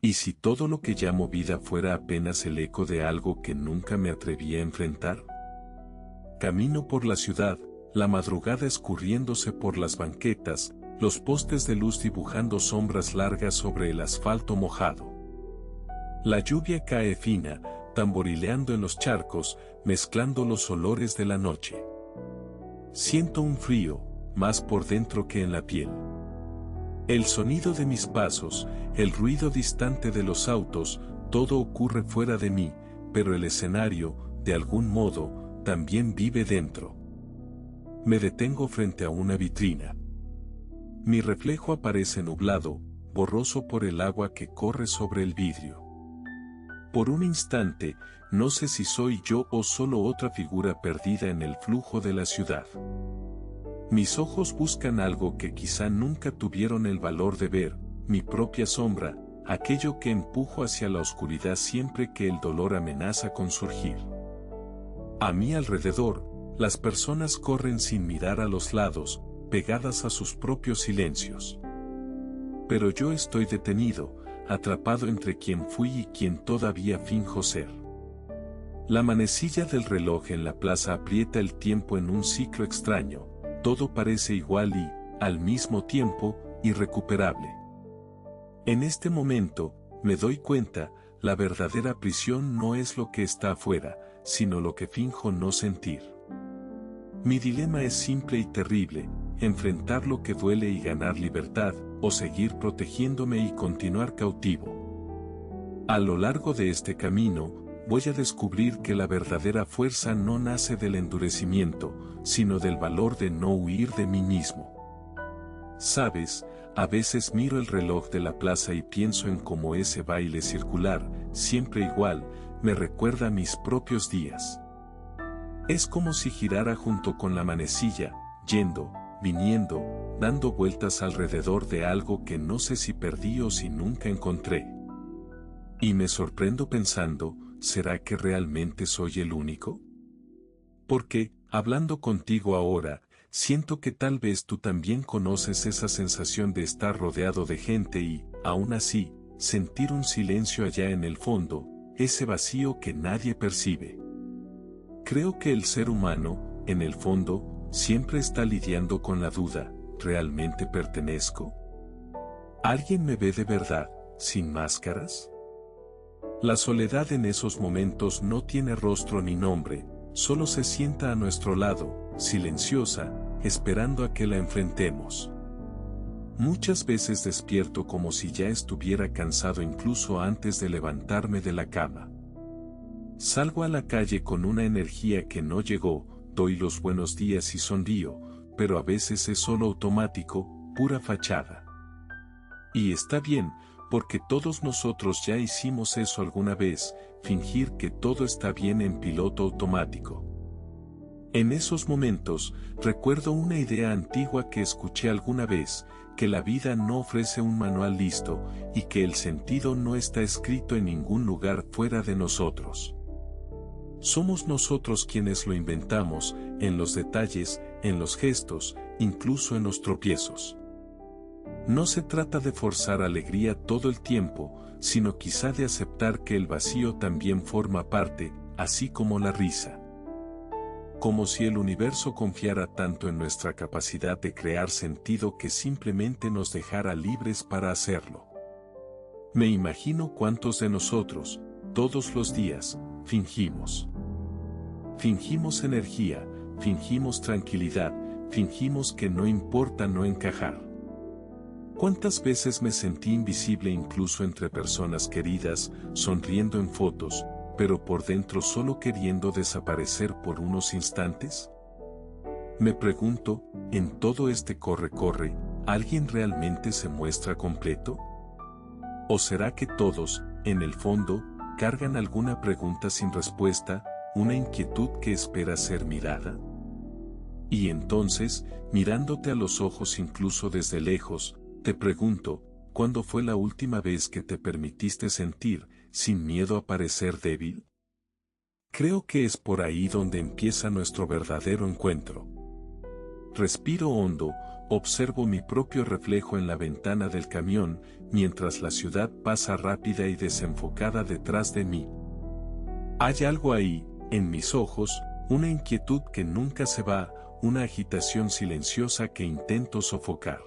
¿Y si todo lo que llamo vida fuera apenas el eco de algo que nunca me atreví a enfrentar? Camino por la ciudad, la madrugada escurriéndose por las banquetas, los postes de luz dibujando sombras largas sobre el asfalto mojado. La lluvia cae fina, tamborileando en los charcos, mezclando los olores de la noche. Siento un frío, más por dentro que en la piel. El sonido de mis pasos, el ruido distante de los autos, todo ocurre fuera de mí, pero el escenario, de algún modo, también vive dentro. Me detengo frente a una vitrina. Mi reflejo aparece nublado, borroso por el agua que corre sobre el vidrio. Por un instante, no sé si soy yo o solo otra figura perdida en el flujo de la ciudad. Mis ojos buscan algo que quizá nunca tuvieron el valor de ver, mi propia sombra, aquello que empujo hacia la oscuridad siempre que el dolor amenaza con surgir. A mi alrededor, las personas corren sin mirar a los lados, pegadas a sus propios silencios. Pero yo estoy detenido, atrapado entre quien fui y quien todavía finjo ser. La manecilla del reloj en la plaza aprieta el tiempo en un ciclo extraño, todo parece igual y, al mismo tiempo, irrecuperable. En este momento, me doy cuenta, la verdadera prisión no es lo que está afuera, sino lo que finjo no sentir. Mi dilema es simple y terrible, enfrentar lo que duele y ganar libertad, o seguir protegiéndome y continuar cautivo. A lo largo de este camino, voy a descubrir que la verdadera fuerza no nace del endurecimiento, sino del valor de no huir de mí mismo. Sabes, a veces miro el reloj de la plaza y pienso en cómo ese baile circular, siempre igual, me recuerda a mis propios días. Es como si girara junto con la manecilla, yendo, viniendo, dando vueltas alrededor de algo que no sé si perdí o si nunca encontré. Y me sorprendo pensando, ¿será que realmente soy el único? Porque, hablando contigo ahora, siento que tal vez tú también conoces esa sensación de estar rodeado de gente y, aún así, sentir un silencio allá en el fondo, ese vacío que nadie percibe. Creo que el ser humano, en el fondo, siempre está lidiando con la duda, ¿realmente pertenezco? ¿Alguien me ve de verdad, sin máscaras? La soledad en esos momentos no tiene rostro ni nombre, solo se sienta a nuestro lado, silenciosa, esperando a que la enfrentemos. Muchas veces despierto como si ya estuviera cansado incluso antes de levantarme de la cama. Salgo a la calle con una energía que no llegó, doy los buenos días y sonrío, pero a veces es solo automático, pura fachada. Y está bien, porque todos nosotros ya hicimos eso alguna vez, fingir que todo está bien en piloto automático. En esos momentos, recuerdo una idea antigua que escuché alguna vez, que la vida no ofrece un manual listo, y que el sentido no está escrito en ningún lugar fuera de nosotros. Somos nosotros quienes lo inventamos, en los detalles, en los gestos, incluso en los tropiezos. No se trata de forzar alegría todo el tiempo, sino quizá de aceptar que el vacío también forma parte, así como la risa. Como si el universo confiara tanto en nuestra capacidad de crear sentido que simplemente nos dejara libres para hacerlo. Me imagino cuántos de nosotros, todos los días, fingimos. Fingimos energía, fingimos tranquilidad, fingimos que no importa no encajar. ¿Cuántas veces me sentí invisible incluso entre personas queridas, sonriendo en fotos, pero por dentro solo queriendo desaparecer por unos instantes? Me pregunto, en todo este corre-corre, ¿alguien realmente se muestra completo? ¿O será que todos, en el fondo, cargan alguna pregunta sin respuesta, una inquietud que espera ser mirada? Y entonces, mirándote a los ojos incluso desde lejos, te pregunto, ¿cuándo fue la última vez que te permitiste sentir, sin miedo a parecer débil? Creo que es por ahí donde empieza nuestro verdadero encuentro. Respiro hondo, observo mi propio reflejo en la ventana del camión, mientras la ciudad pasa rápida y desenfocada detrás de mí. Hay algo ahí, en mis ojos, una inquietud que nunca se va, una agitación silenciosa que intento sofocar.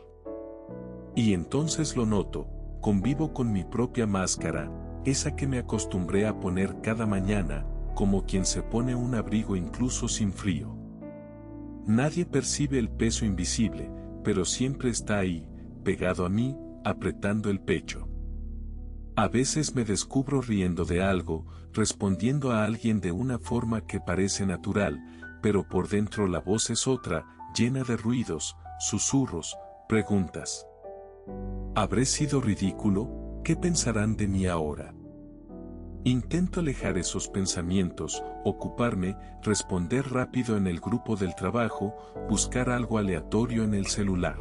Y entonces lo noto, convivo con mi propia máscara, esa que me acostumbré a poner cada mañana, como quien se pone un abrigo incluso sin frío. Nadie percibe el peso invisible, pero siempre está ahí, pegado a mí, apretando el pecho. A veces me descubro riendo de algo, respondiendo a alguien de una forma que parece natural, pero por dentro la voz es otra, llena de ruidos, susurros, preguntas. ¿Habré sido ridículo? ¿Qué pensarán de mí ahora? Intento alejar esos pensamientos, ocuparme, responder rápido en el grupo del trabajo, buscar algo aleatorio en el celular.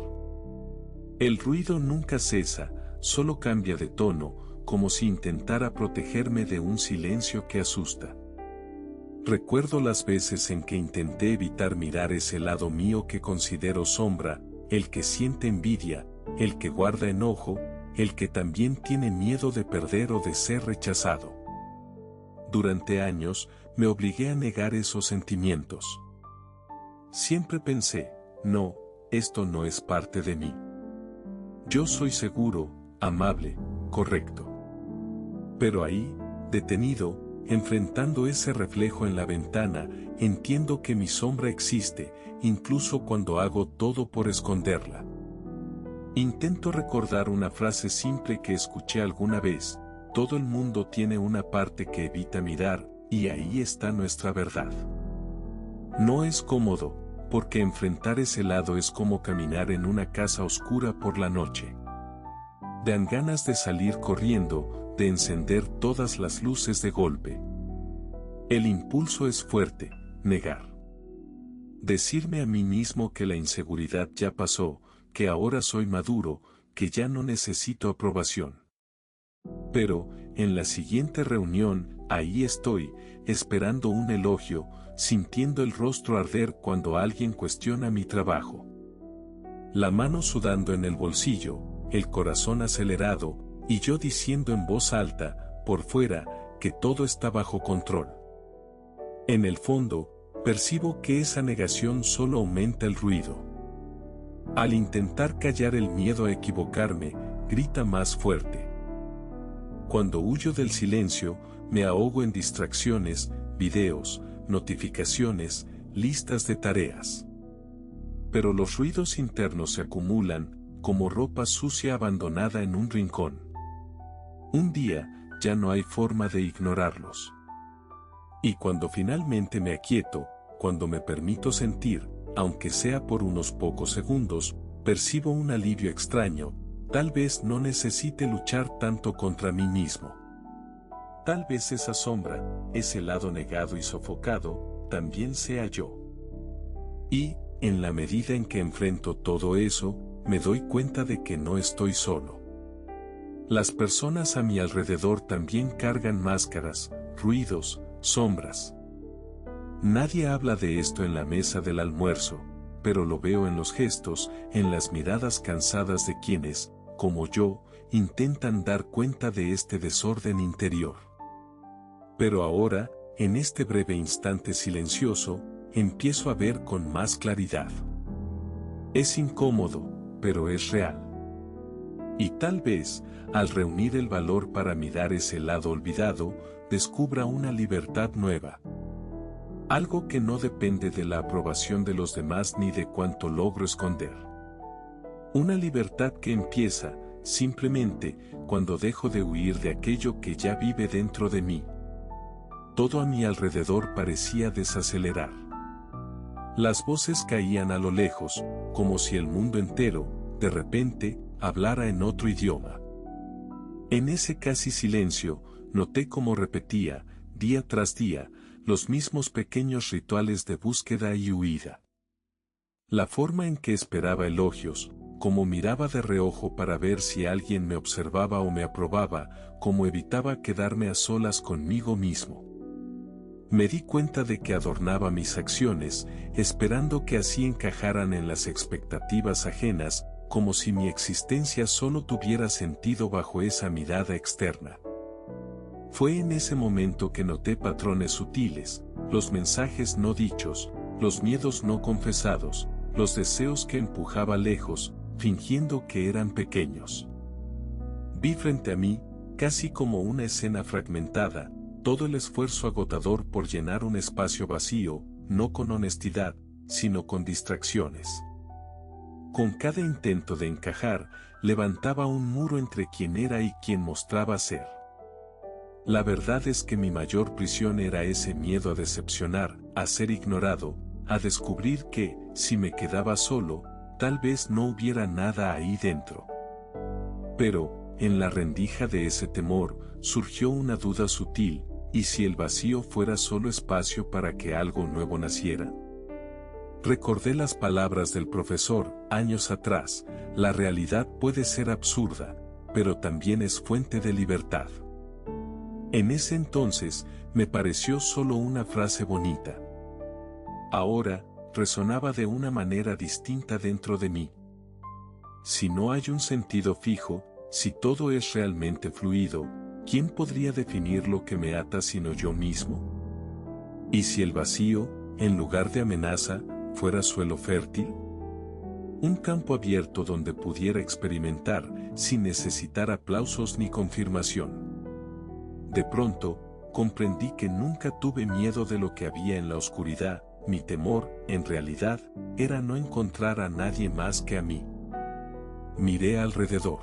El ruido nunca cesa, solo cambia de tono, como si intentara protegerme de un silencio que asusta. Recuerdo las veces en que intenté evitar mirar ese lado mío que considero sombra, el que siente envidia, el que guarda enojo, el que también tiene miedo de perder o de ser rechazado. Durante años, me obligué a negar esos sentimientos. Siempre pensé, no, esto no es parte de mí. Yo soy seguro, amable, correcto. Pero ahí, detenido, enfrentando ese reflejo en la ventana, entiendo que mi sombra existe, incluso cuando hago todo por esconderla. Intento recordar una frase simple que escuché alguna vez: todo el mundo tiene una parte que evita mirar, y ahí está nuestra verdad. No es cómodo, porque enfrentar ese lado es como caminar en una casa oscura por la noche. Dan ganas de salir corriendo, de encender todas las luces de golpe. El impulso es fuerte, negar. Decirme a mí mismo que la inseguridad ya pasó, que ahora soy maduro, que ya no necesito aprobación. Pero, en la siguiente reunión, ahí estoy, esperando un elogio, sintiendo el rostro arder cuando alguien cuestiona mi trabajo. La mano sudando en el bolsillo, el corazón acelerado, y yo diciendo en voz alta, por fuera, que todo está bajo control. En el fondo, percibo que esa negación solo aumenta el ruido. Al intentar callar el miedo a equivocarme, grita más fuerte. Cuando huyo del silencio, me ahogo en distracciones, videos, notificaciones, listas de tareas. Pero los ruidos internos se acumulan, como ropa sucia abandonada en un rincón. Un día, ya no hay forma de ignorarlos. Y cuando finalmente me aquieto, cuando me permito sentir, aunque sea por unos pocos segundos, percibo un alivio extraño. Tal vez no necesite luchar tanto contra mí mismo. Tal vez esa sombra, ese lado negado y sofocado, también sea yo. Y, en la medida en que enfrento todo eso, me doy cuenta de que no estoy solo. Las personas a mi alrededor también cargan máscaras, ruidos, sombras. Nadie habla de esto en la mesa del almuerzo, pero lo veo en los gestos, en las miradas cansadas de quienes, como yo, intentan dar cuenta de este desorden interior. Pero ahora, en este breve instante silencioso, empiezo a ver con más claridad. Es incómodo, pero es real. Y tal vez, al reunir el valor para mirar ese lado olvidado, descubra una libertad nueva. Algo que no depende de la aprobación de los demás ni de cuánto logro esconder. Una libertad que empieza, simplemente, cuando dejo de huir de aquello que ya vive dentro de mí. Todo a mi alrededor parecía desacelerar. Las voces caían a lo lejos, como si el mundo entero, de repente, hablara en otro idioma. En ese casi silencio, noté cómo repetía, día tras día, los mismos pequeños rituales de búsqueda y huida. La forma en que esperaba elogios, como miraba de reojo para ver si alguien me observaba o me aprobaba, como evitaba quedarme a solas conmigo mismo. Me di cuenta de que adornaba mis acciones, esperando que así encajaran en las expectativas ajenas, como si mi existencia solo tuviera sentido bajo esa mirada externa. Fue en ese momento que noté patrones sutiles, los mensajes no dichos, los miedos no confesados, los deseos que empujaba lejos, fingiendo que eran pequeños. Vi frente a mí, casi como una escena fragmentada, todo el esfuerzo agotador por llenar un espacio vacío, no con honestidad, sino con distracciones. Con cada intento de encajar, levantaba un muro entre quien era y quien mostraba ser. La verdad es que mi mayor prisión era ese miedo a decepcionar, a ser ignorado, a descubrir que, si me quedaba solo, tal vez no hubiera nada ahí dentro. Pero, en la rendija de ese temor, surgió una duda sutil, ¿y si el vacío fuera solo espacio para que algo nuevo naciera? Recordé las palabras del profesor, años atrás, la realidad puede ser absurda, pero también es fuente de libertad. En ese entonces, me pareció solo una frase bonita. Ahora, resonaba de una manera distinta dentro de mí. Si no hay un sentido fijo, si todo es realmente fluido, ¿quién podría definir lo que me ata sino yo mismo? ¿Y si el vacío, en lugar de amenaza, fuera suelo fértil? Un campo abierto donde pudiera experimentar, sin necesitar aplausos ni confirmación. De pronto, comprendí que nunca tuve miedo de lo que había en la oscuridad, mi temor, en realidad, era no encontrar a nadie más que a mí. Miré alrededor.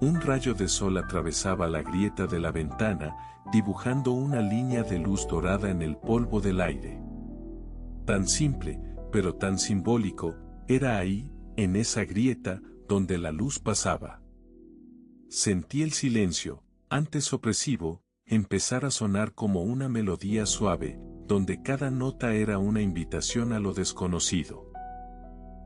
Un rayo de sol atravesaba la grieta de la ventana, dibujando una línea de luz dorada en el polvo del aire. Tan simple, pero tan simbólico, era ahí, en esa grieta, donde la luz pasaba. Sentí el silencio, antes opresivo, empezar a sonar como una melodía suave, donde cada nota era una invitación a lo desconocido.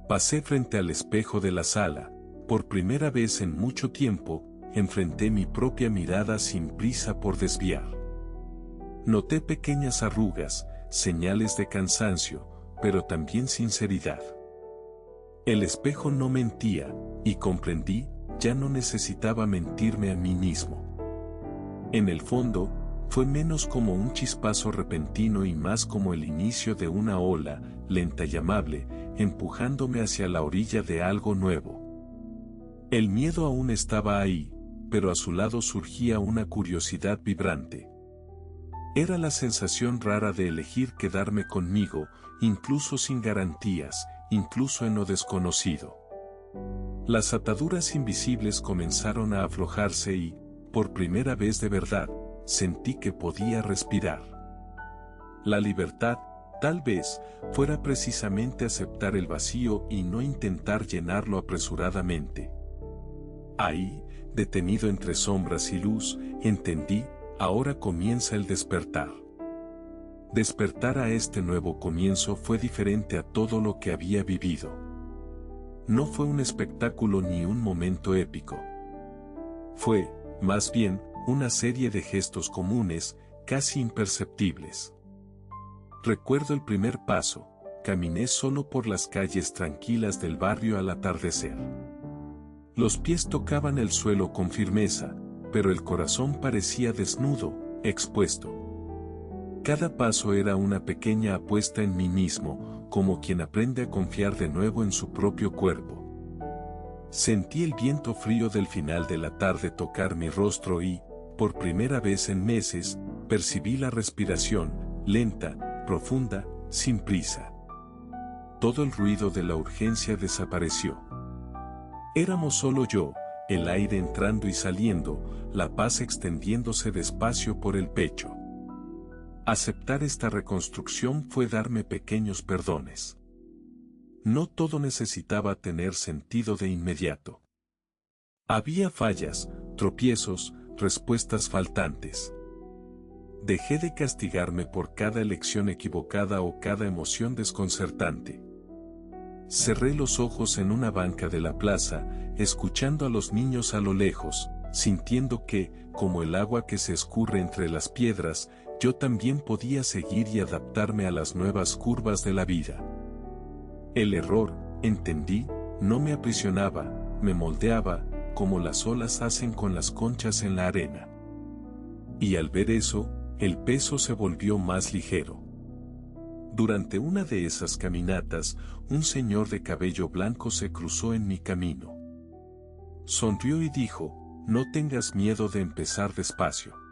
Pasé frente al espejo de la sala, por primera vez en mucho tiempo, enfrenté mi propia mirada sin prisa por desviar. Noté pequeñas arrugas, señales de cansancio, pero también sinceridad. El espejo no mentía, y comprendí, ya no necesitaba mentirme a mí mismo. En el fondo, fue menos como un chispazo repentino y más como el inicio de una ola, lenta y amable, empujándome hacia la orilla de algo nuevo. El miedo aún estaba ahí, pero a su lado surgía una curiosidad vibrante. Era la sensación rara de elegir quedarme conmigo, incluso sin garantías, incluso en lo desconocido. Las ataduras invisibles comenzaron a aflojarse y, por primera vez de verdad, sentí que podía respirar. La libertad, tal vez, fuera precisamente aceptar el vacío y no intentar llenarlo apresuradamente. Ahí, detenido entre sombras y luz, entendí, ahora comienza el despertar. Despertar a este nuevo comienzo fue diferente a todo lo que había vivido. No fue un espectáculo ni un momento épico. Fue, más bien, una serie de gestos comunes, casi imperceptibles. Recuerdo el primer paso, caminé solo por las calles tranquilas del barrio al atardecer. Los pies tocaban el suelo con firmeza, pero el corazón parecía desnudo, expuesto. Cada paso era una pequeña apuesta en mí mismo, como quien aprende a confiar de nuevo en su propio cuerpo. Sentí el viento frío del final de la tarde tocar mi rostro y, por primera vez en meses, percibí la respiración, lenta, profunda, sin prisa. Todo el ruido de la urgencia desapareció. Éramos solo yo, el aire entrando y saliendo, la paz extendiéndose despacio por el pecho. Aceptar esta reconstrucción fue darme pequeños perdones. No todo necesitaba tener sentido de inmediato. Había fallas, tropiezos, respuestas faltantes. Dejé de castigarme por cada elección equivocada o cada emoción desconcertante. Cerré los ojos en una banca de la plaza, escuchando a los niños a lo lejos, sintiendo que, como el agua que se escurre entre las piedras, yo también podía seguir y adaptarme a las nuevas curvas de la vida. El error, entendí, no me aprisionaba, me moldeaba, como las olas hacen con las conchas en la arena. Y al ver eso, el peso se volvió más ligero. Durante una de esas caminatas, un señor de cabello blanco se cruzó en mi camino. Sonrió y dijo, no tengas miedo de empezar despacio.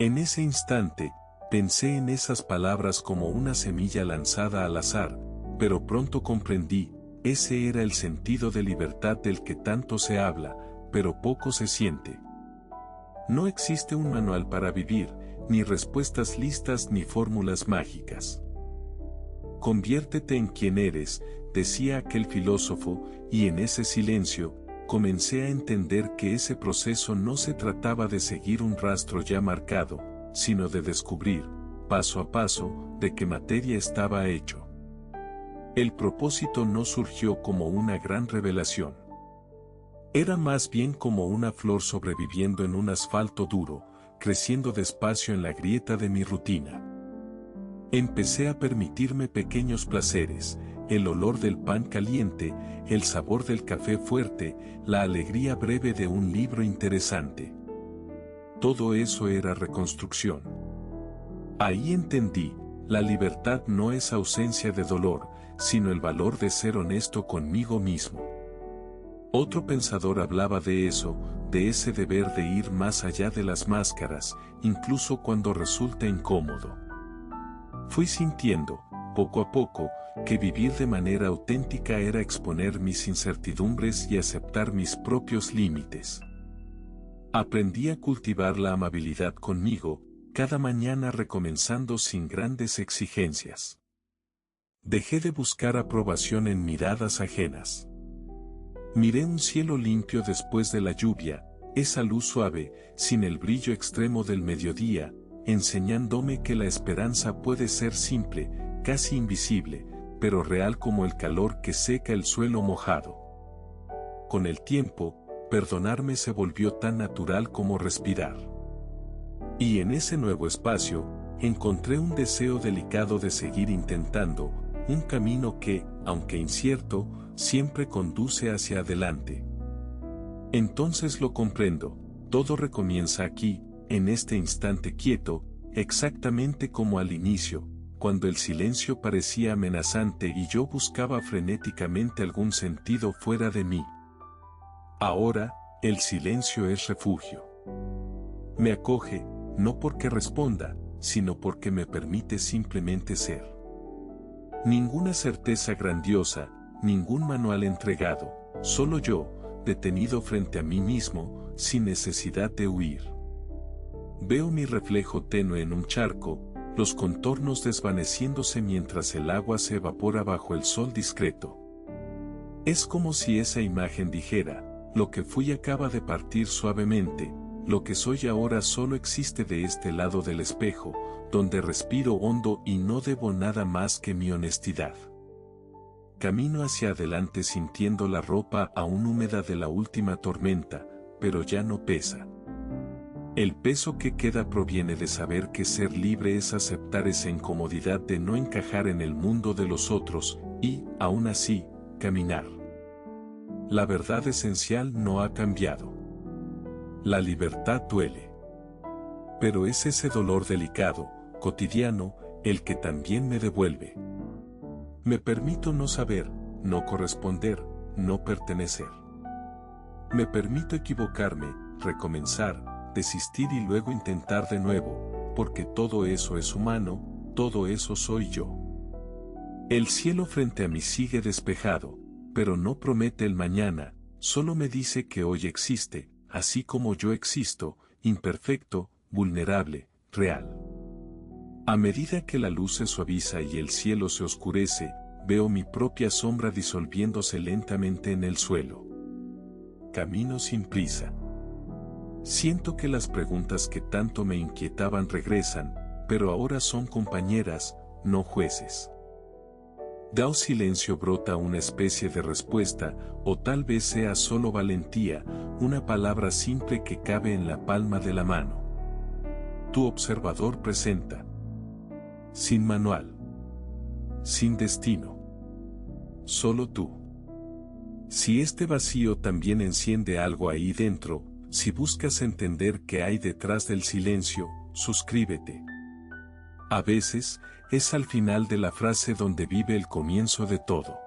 En ese instante, pensé en esas palabras como una semilla lanzada al azar, pero pronto comprendí, ese era el sentido de libertad del que tanto se habla, pero poco se siente. No existe un manual para vivir, ni respuestas listas ni fórmulas mágicas. Conviértete en quien eres, decía aquel filósofo, y en ese silencio, comencé a entender que ese proceso no se trataba de seguir un rastro ya marcado, sino de descubrir, paso a paso, de qué materia estaba hecho. El propósito no surgió como una gran revelación. Era más bien como una flor sobreviviendo en un asfalto duro, creciendo despacio en la grieta de mi rutina. Empecé a permitirme pequeños placeres, el olor del pan caliente, el sabor del café fuerte, la alegría breve de un libro interesante. Todo eso era reconstrucción. Ahí entendí, la libertad no es ausencia de dolor, sino el valor de ser honesto conmigo mismo. Otro pensador hablaba de eso, de ese deber de ir más allá de las máscaras, incluso cuando resulta incómodo. Fui sintiendo, poco a poco, que vivir de manera auténtica era exponer mis incertidumbres y aceptar mis propios límites. Aprendí a cultivar la amabilidad conmigo, cada mañana recomenzando sin grandes exigencias. Dejé de buscar aprobación en miradas ajenas. Miré un cielo limpio después de la lluvia, esa luz suave, sin el brillo extremo del mediodía, enseñándome que la esperanza puede ser simple, casi invisible, pero real como el calor que seca el suelo mojado. Con el tiempo, perdonarme se volvió tan natural como respirar. Y en ese nuevo espacio, encontré un deseo delicado de seguir intentando, un camino que, aunque incierto, siempre conduce hacia adelante. Entonces lo comprendo, todo recomienza aquí, en este instante quieto, exactamente como al inicio, cuando el silencio parecía amenazante y yo buscaba frenéticamente algún sentido fuera de mí. Ahora, el silencio es refugio. Me acoge, no porque responda, sino porque me permite simplemente ser. Ninguna certeza grandiosa, ningún manual entregado, solo yo, detenido frente a mí mismo, sin necesidad de huir. Veo mi reflejo tenue en un charco, los contornos desvaneciéndose mientras el agua se evapora bajo el sol discreto. Es como si esa imagen dijera, lo que fui acaba de partir suavemente, lo que soy ahora solo existe de este lado del espejo, donde respiro hondo y no debo nada más que mi honestidad. Camino hacia adelante sintiendo la ropa aún húmeda de la última tormenta, pero ya no pesa. El peso que queda proviene de saber que ser libre es aceptar esa incomodidad de no encajar en el mundo de los otros, y, aún así, caminar. La verdad esencial no ha cambiado. La libertad duele. Pero es ese dolor delicado, cotidiano, el que también me devuelve. Me permito no saber, no corresponder, no pertenecer. Me permito equivocarme, recomenzar, desistir y luego intentar de nuevo, porque todo eso es humano, todo eso soy yo. El cielo frente a mí sigue despejado, pero no promete el mañana, solo me dice que hoy existe, así como yo existo, imperfecto, vulnerable, real. A medida que la luz se suaviza y el cielo se oscurece, veo mi propia sombra disolviéndose lentamente en el suelo. Camino sin prisa. Siento que las preguntas que tanto me inquietaban regresan, pero ahora son compañeras, no jueces. Da o silencio brota una especie de respuesta, o tal vez sea solo valentía, una palabra simple que cabe en la palma de la mano. Tu observador presenta. Sin manual. Sin destino. Solo tú. Si este vacío también enciende algo ahí dentro, si buscas entender qué hay detrás del silencio, suscríbete. A veces, es al final de la frase donde vive el comienzo de todo.